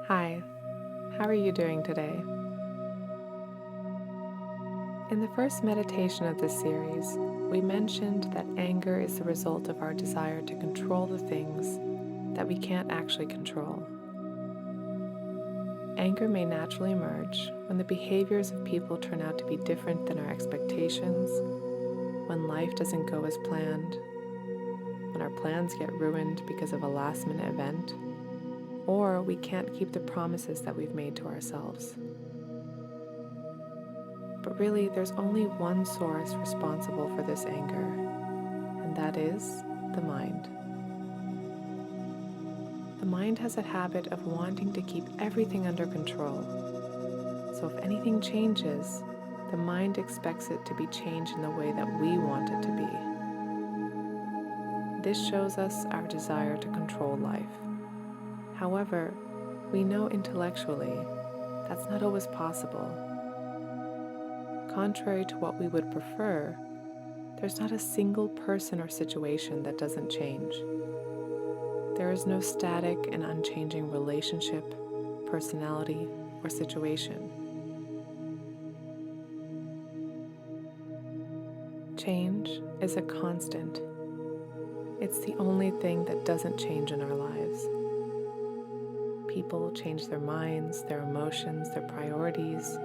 Hi, how are you doing today? In the first meditation of this series, we mentioned that anger is the result of our desire to control the things that we can't actually control. Anger may naturally emerge when the behaviors of people turn out to be different than our expectations, when life doesn't go as planned, when our plans get ruined because of a last-minute event, or we can't keep the promises that we've made to ourselves. But really, there's only one source responsible for this anger, and that is the mind. The mind has a habit of wanting to keep everything under control. So if anything changes, the mind expects it to be changed in the way that we want it to be. This shows us our desire to control life. However, we know intellectually that's not always possible. Contrary to what we would prefer, there's not a single person or situation that doesn't change. There is no static and unchanging relationship, personality, or situation. Change is a constant. It's the only thing that doesn't change in our lives. People change their minds, their emotions, their priorities.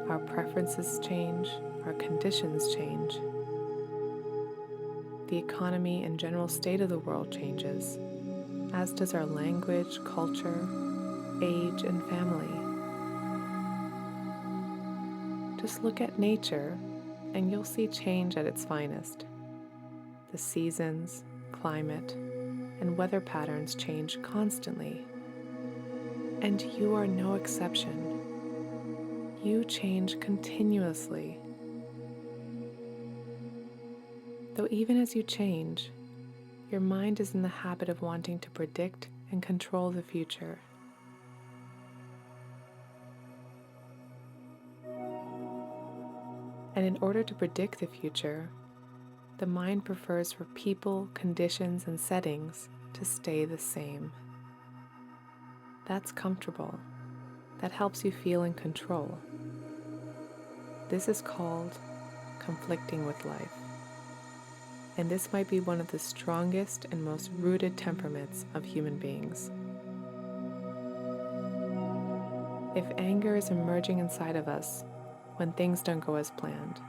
Our preferences change, our conditions change. The economy and general state of the world changes, as does our language, culture, age, and family. Just look at nature and you'll see change at its finest. The seasons, climate, and weather patterns change constantly. And you are no exception. You change continuously. Though even as you change, your mind is in the habit of wanting to predict and control the future. And in order to predict the future, the mind prefers for people, conditions, and settings to stay the same. That's comfortable. That helps you feel in control. This is called conflicting with life. And this might be one of the strongest and most rooted temperaments of human beings. If anger is emerging inside of us when things don't go as planned,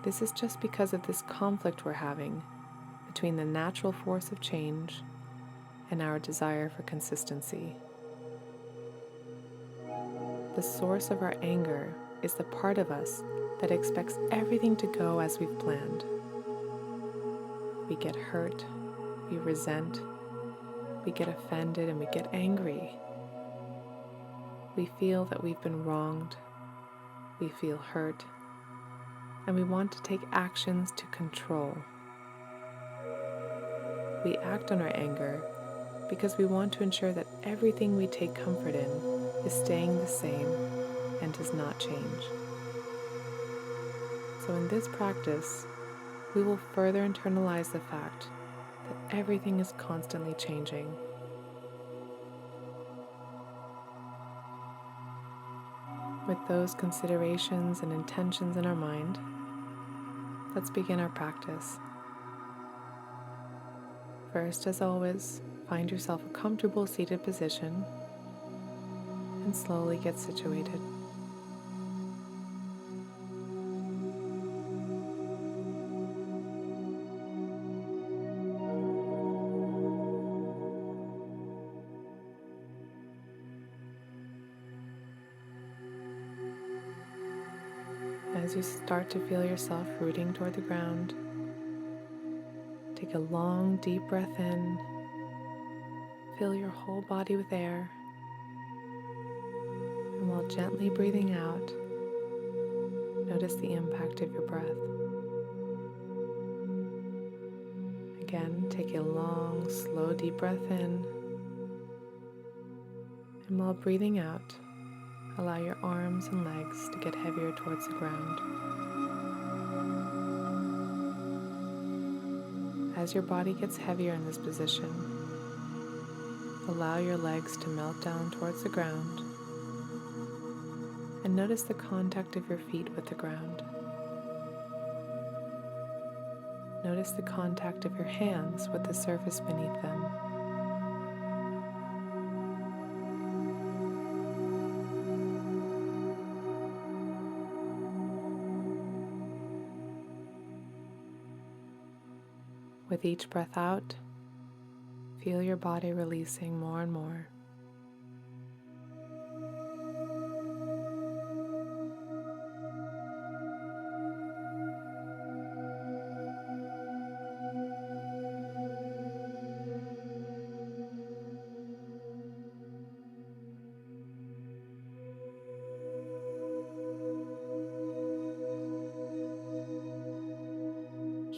this is just because of this conflict we're having between the natural force of change and our desire for consistency. The source of our anger is the part of us that expects everything to go as we've planned. We get hurt, we resent, we get offended, and we get angry. We feel that we've been wronged, we feel hurt, and we want to take actions to control. We act on our anger because we want to ensure that everything we take comfort in is staying the same and does not change. So in this practice, we will further internalize the fact that everything is constantly changing. With those considerations and intentions in our mind, let's begin our practice. First, as always, find yourself a comfortable seated position and slowly get situated. As you start to feel yourself rooting toward the ground, take a long, deep breath in. Fill your whole body with air. And while gently breathing out, notice the impact of your breath. Again, take a long, slow, deep breath in. And while breathing out, allow your arms and legs to get heavier towards the ground. As your body gets heavier in this position, Allow your legs to melt down towards the ground, and notice the contact of your feet with the ground. Notice the contact of your hands with the surface beneath them. With each breath out, feel your body releasing more and more.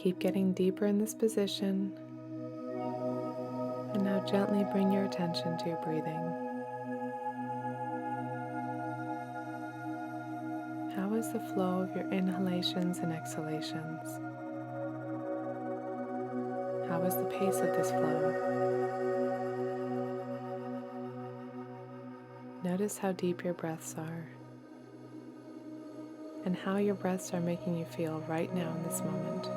Keep getting deeper in this position, and now gently bring your attention to your breathing. How is the flow of your inhalations and exhalations? How is the pace of this flow? Notice how deep your breaths are, and how your breaths are making you feel right now in this moment.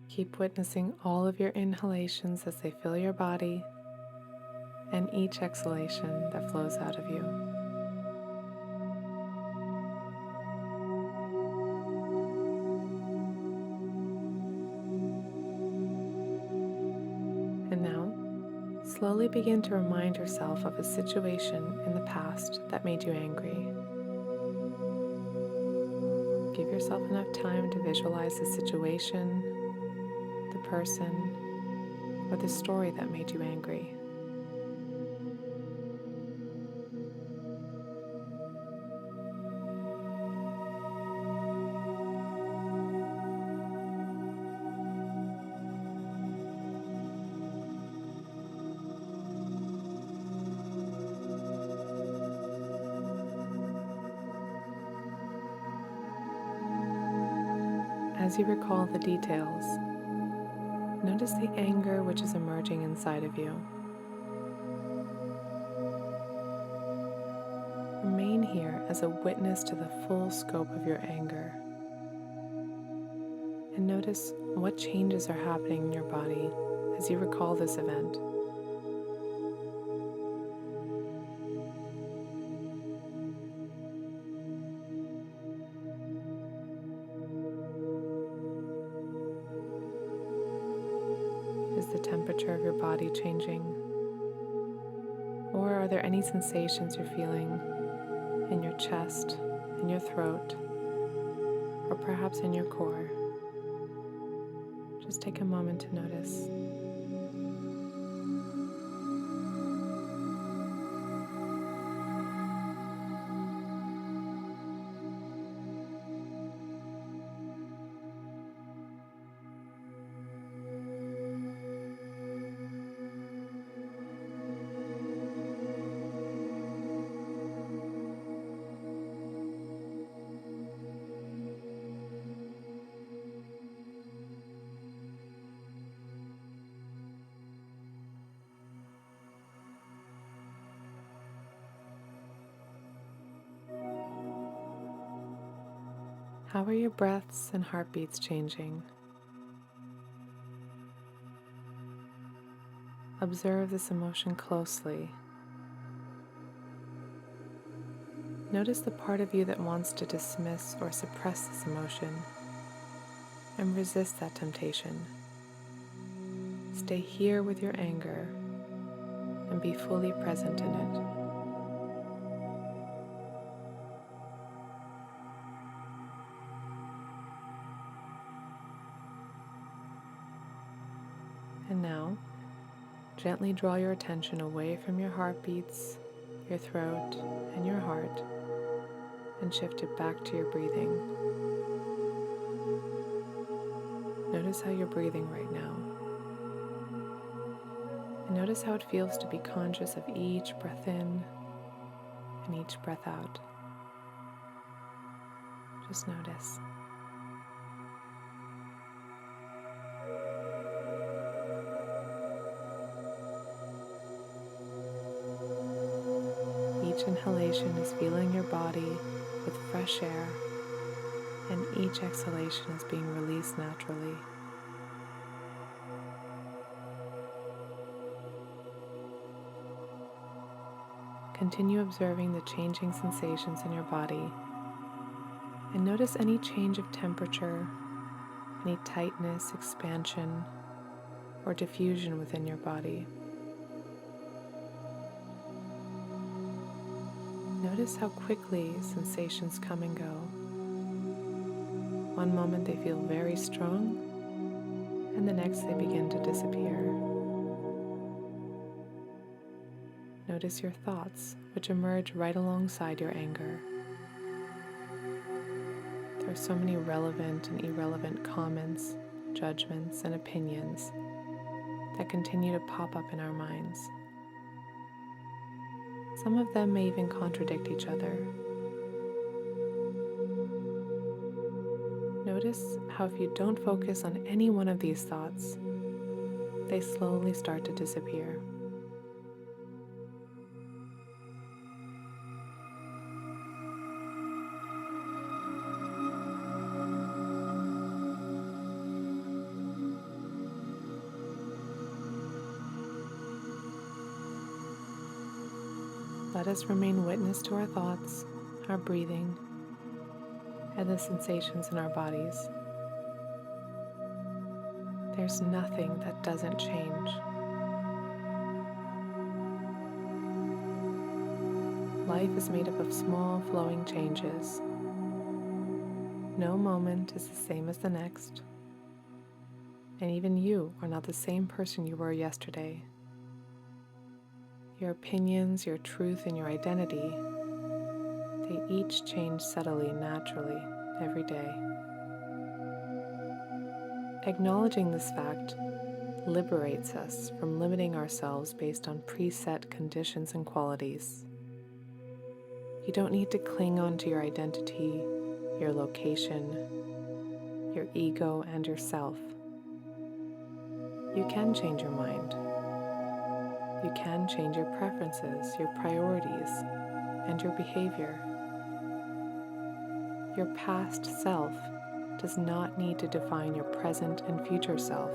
Keep witnessing all of your inhalations as they fill your body, and each exhalation that flows out of you. And now, slowly begin to remind yourself of a situation in the past that made you angry. Give yourself enough time to visualize the situation, the person, or the story that made you angry. As you recall the details, notice the anger which is emerging inside of you. Remain here as a witness to the full scope of your anger, and notice what changes are happening in your body as you recall this event. Is the temperature of your body changing? Or are there any sensations you're feeling in your chest, in your throat, or perhaps in your core? Just take a moment to notice. How are your breaths and heartbeats changing? Observe this emotion closely. Notice the part of you that wants to dismiss or suppress this emotion, and resist that temptation. Stay here with your anger and be fully present in it. And now, gently draw your attention away from your heartbeats, your throat, and your heart, and shift it back to your breathing. Notice how you're breathing right now. And notice how it feels to be conscious of each breath in and each breath out. Just notice. Each inhalation is filling your body with fresh air, and each exhalation is being released naturally. Continue observing the changing sensations in your body, and notice any change of temperature, any tightness, expansion, or diffusion within your body. Notice how quickly sensations come and go. One moment they feel very strong, and the next they begin to disappear. Notice your thoughts, which emerge right alongside your anger. There are so many relevant and irrelevant comments, judgments, and opinions that continue to pop up in our minds. Some of them may even contradict each other. Notice how if you don't focus on any one of these thoughts, they slowly start to disappear. Let us remain witness to our thoughts, our breathing, and the sensations in our bodies. There's nothing that doesn't change. Life is made up of small, flowing changes. No moment is the same as the next, and even you are not the same person you were yesterday. Your opinions, your truth, and your identity, they each change subtly, naturally, every day. Acknowledging this fact liberates us from limiting ourselves based on preset conditions and qualities. You don't need to cling on to your identity, your location, your ego, and yourself. You can change your mind. You can change your preferences, your priorities, and your behavior. Your past self does not need to define your present and future self.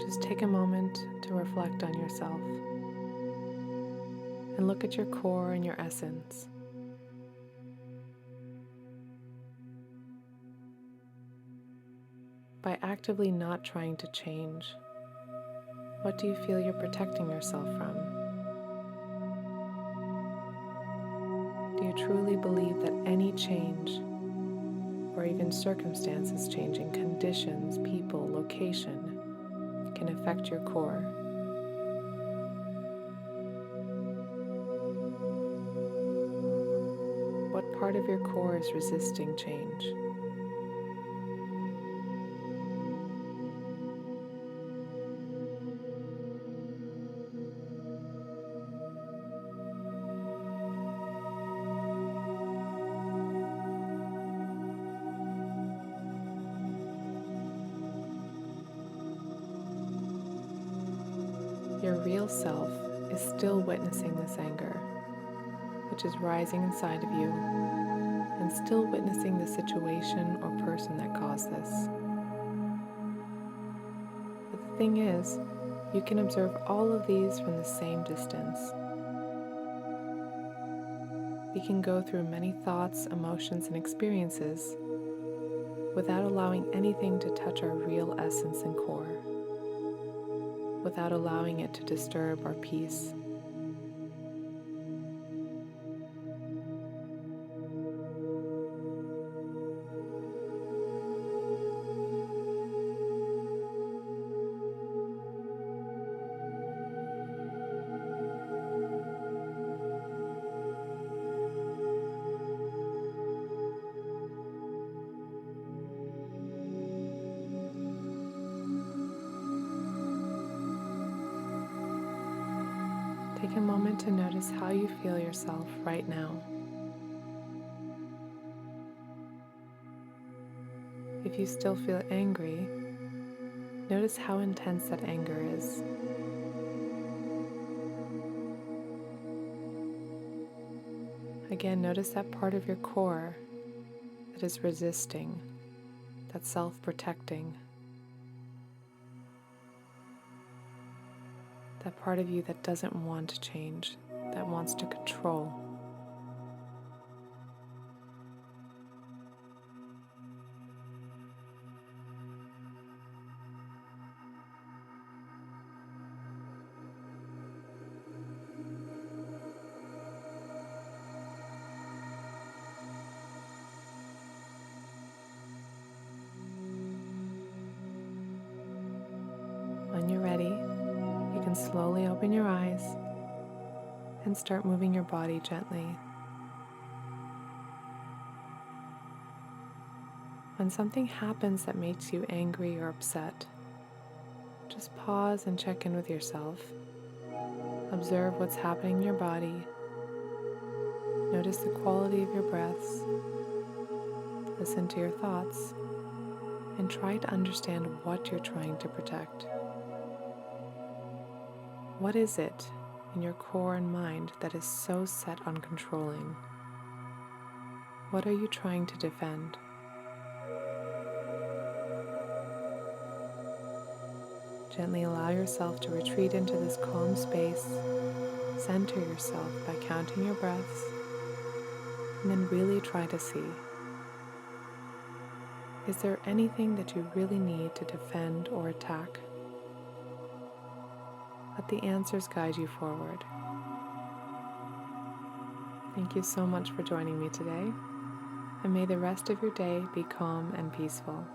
Just take a moment to reflect on yourself and look at your core and your essence. By actively not trying to change, what do you feel you're protecting yourself from? Do you truly believe that any change, or even circumstances changing, conditions, people, location, can affect your core? What part of your core is resisting change? Your real self is still witnessing this anger, which is rising inside of you, and still witnessing the situation or person that caused this. But the thing is, you can observe all of these from the same distance. We can go through many thoughts, emotions, and experiences without allowing anything to touch our real essence and core. without allowing it to disturb our peace. Take a moment to notice how you feel yourself right now. If you still feel angry, notice how intense that anger is. Again, notice that part of your core that is resisting, that's self-protecting, that part of you that doesn't want to change, that wants to control. When you're ready, you can slowly open your eyes and start moving your body gently. When something happens that makes you angry or upset, just pause and check in with yourself. Observe what's happening in your body. Notice the quality of your breaths. Listen to your thoughts and try to understand what you're trying to protect. What is it in your core and mind that is so set on controlling? What are you trying to defend? Gently allow yourself to retreat into this calm space. Center yourself by counting your breaths, and then really try to see, is there anything that you really need to defend or attack? Let the answers guide you forward. Thank you so much for joining me today, and may the rest of your day be calm and peaceful.